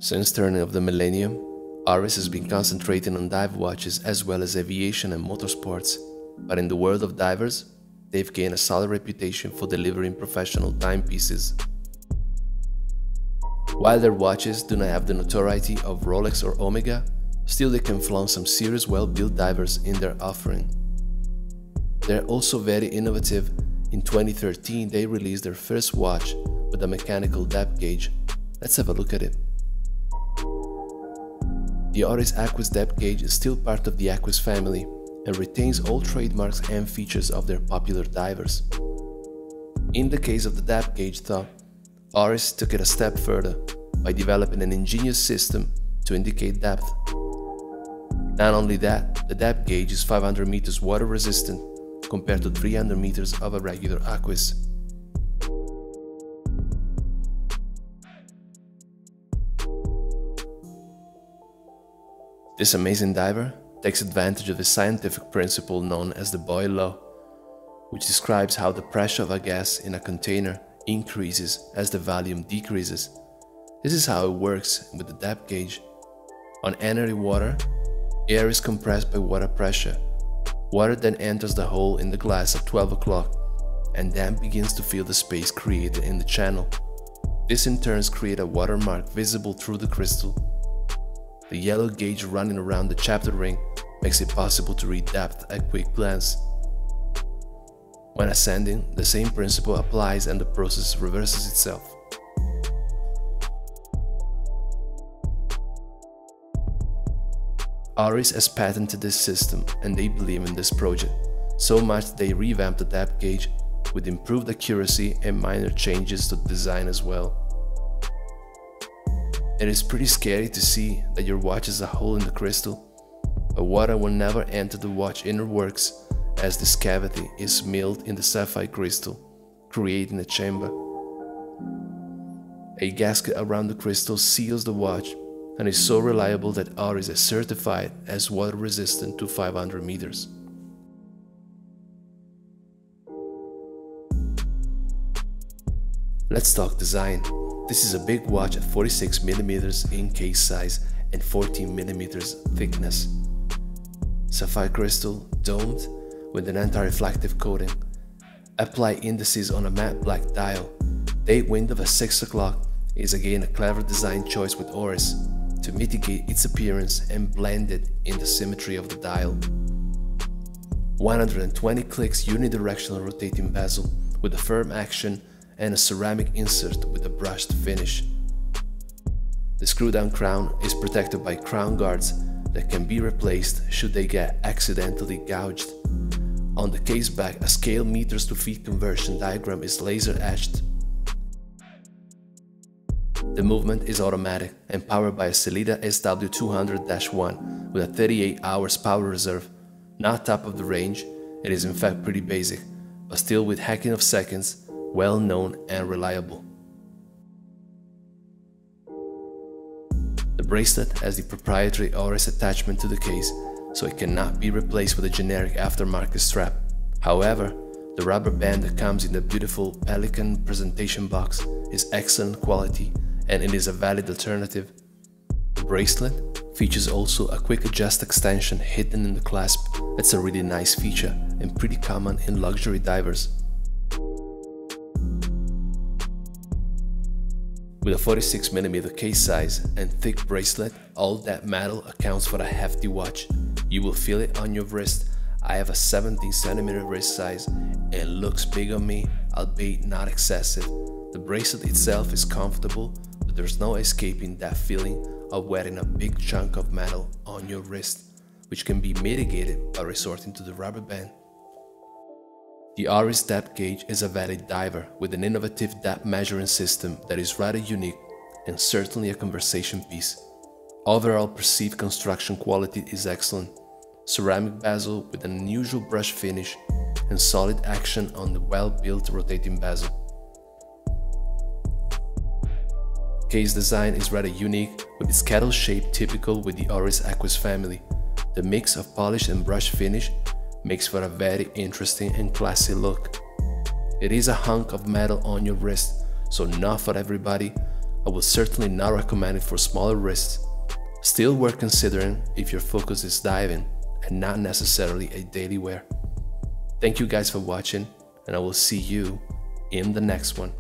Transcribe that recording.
Since turning of the millennium, Oris has been concentrating on dive watches as well as aviation and motorsports, but in the world of divers, they've gained a solid reputation for delivering professional timepieces. While their watches do not have the notoriety of Rolex or Omega, still they can flaunt some serious well-built divers in their offering. They're also very innovative. In 2013, they released their first watch with a mechanical depth gauge. Let's have a look at it. The ORIS Aquis Depth Gauge is still part of the Aquis family and retains all trademarks and features of their popular divers. In the case of the depth gauge though, Oris took it a step further by developing an ingenious system to indicate depth. Not only that, the depth gauge is 500 meters water resistant compared to 300 meters of a regular Aquis. This amazing diver takes advantage of a scientific principle known as the Boyle law, which describes how the pressure of a gas in a container increases as the volume decreases. This is how it works with the depth gauge. On ordinary water, air is compressed by water pressure. Water then enters the hole in the glass at 12 o'clock and then begins to fill the space created in the channel. This in turn creates a watermark visible through the crystal. The yellow gauge running around the chapter ring makes it possible to read depth at a quick glance. When ascending, the same principle applies and the process reverses itself. Oris has patented this system and they believe in this project, so much they revamped the depth gauge with improved accuracy and minor changes to the design as well. It is pretty scary to see that your watch has a hole in the crystal, but water will never enter the watch inner works as this cavity is milled in the sapphire crystal, creating a chamber. A gasket around the crystal seals the watch and is so reliable that Oris is certified as water resistant to 500 meters. Let's talk design. This is a big watch at 46mm in case size and 14mm thickness. Sapphire crystal, domed, with an anti-reflective coating. Apply indices on a matte black dial. Date window at 6 o'clock is again a clever design choice with Oris to mitigate its appearance and blend it in the symmetry of the dial. 120 clicks unidirectional rotating bezel with a firm action and a ceramic insert with a brushed finish. The screw-down crown is protected by crown guards that can be replaced should they get accidentally gouged. On the case back, a scale meters to feet conversion diagram is laser etched. The movement is automatic and powered by a Sellita SW200-1 with a 38 hours power reserve. Not top of the range, it is in fact pretty basic, but still with hacking of seconds, well known and reliable. The bracelet has the proprietary Oris attachment to the case, so it cannot be replaced with a generic aftermarket strap. However, the rubber band that comes in the beautiful Pelican presentation box is excellent quality and it is a valid alternative. The bracelet features also a quick adjust extension hidden in the clasp. That's a really nice feature and pretty common in luxury divers. With a 46mm case size and thick bracelet, all that metal accounts for a hefty watch. You will feel it on your wrist. I have a 17cm wrist size and it looks big on me, albeit not excessive. The bracelet itself is comfortable, but there's no escaping that feeling of wearing a big chunk of metal on your wrist, which can be mitigated by resorting to the rubber band. The Oris Depth Gauge is a valid diver with an innovative depth measuring system that is rather unique and certainly a conversation piece. Overall perceived construction quality is excellent. Ceramic bezel with an unusual brush finish and solid action on the well-built rotating bezel. Case design is rather unique with its kettle shape typical with the Oris Aquis family. The mix of polish and brush finish makes for a very interesting and classy look. It is a hunk of metal on your wrist, so not for everybody, I would certainly not recommend it for smaller wrists. Still worth considering if your focus is diving and not necessarily a daily wear. Thank you guys for watching, and I will see you in the next one.